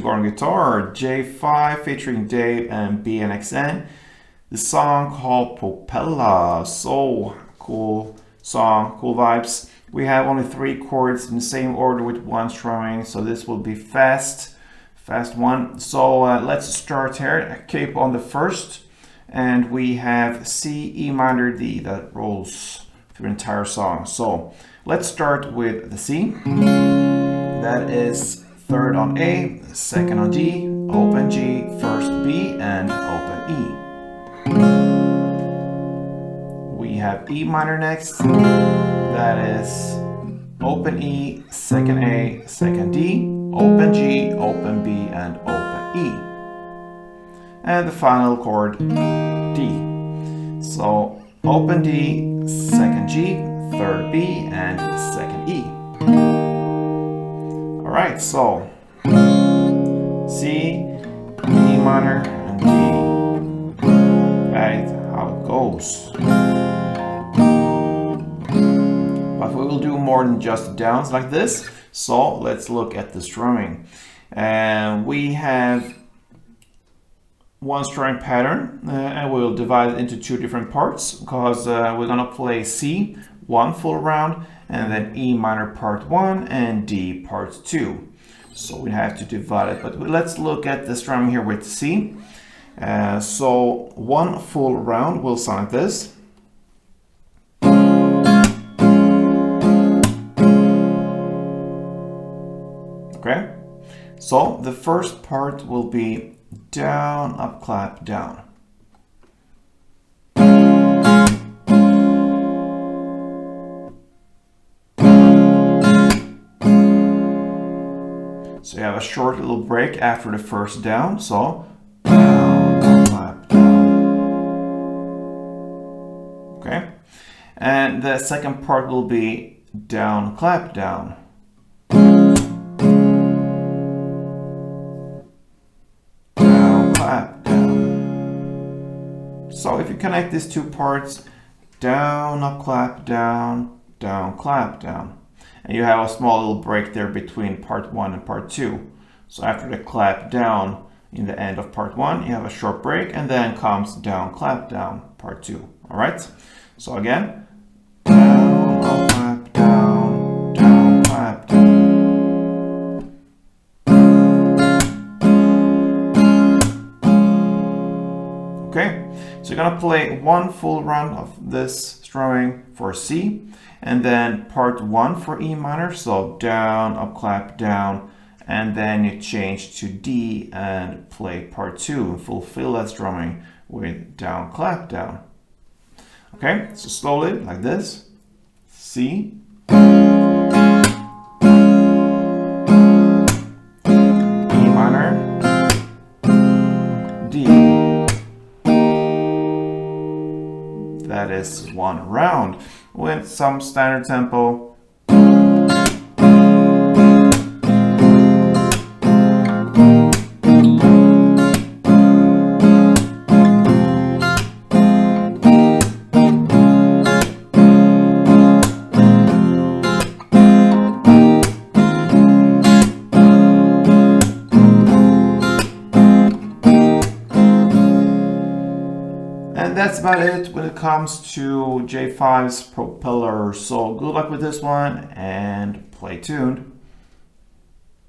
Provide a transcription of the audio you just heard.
Acoustic on guitar, JAE5 featuring Dave and BNXN. The song called Propeller. So cool song, cool vibes. We have only 3 chords in the same order with 1 strumming, so this will be fast one. So let's start here. Keep on the first, and we have C, E minor, D that rolls through the entire song. So let's start with the C. That is 3rd on A, 2nd on D, open G, 1st B, and open E. We have E minor next. That is open E, 2nd A, 2nd D, open G, open B, and open E. And the final chord, D. So open D, 2nd G, 3rd B, and 2nd E. Alright, so C, E minor, and D. That's how it goes. But we will do more than just downs like this. So let's look at the strumming. We have 1 strumming pattern, and we'll divide it into 2 different parts, because we're gonna play C 1 full round, and then E minor part 1 and D part 2. So we have to divide it, but let's look at the strumming here with C. So 1 full round will sound like this. Okay, so the first part will be down, up, clap, down. So you have a short little break after the first down, so down, up, clap, down. Okay, and the second part will be down, clap, down. Clap, down. So if you connect these 2 parts, down, up, clap, down, down, clap, down. And you have a small little break there between part 1 and part 2. So after the clap down in the end of part 1, you have a short break, and then comes down, clap, down, part 2. Alright? So again, down, up, clap, down, down, clap, down. Okay, so you're gonna play 1 full round of this strumming for C, and then part 1 for E minor, so down, up, clap, down, and then you change to D and play part 2 and fulfill that strumming with down, clap, down. Okay, so slowly, like this. C, E minor, D. That is 1 round with some standard tempo. And that's about it when it comes to JAE5's Propeller. So good luck with this one and play tuned.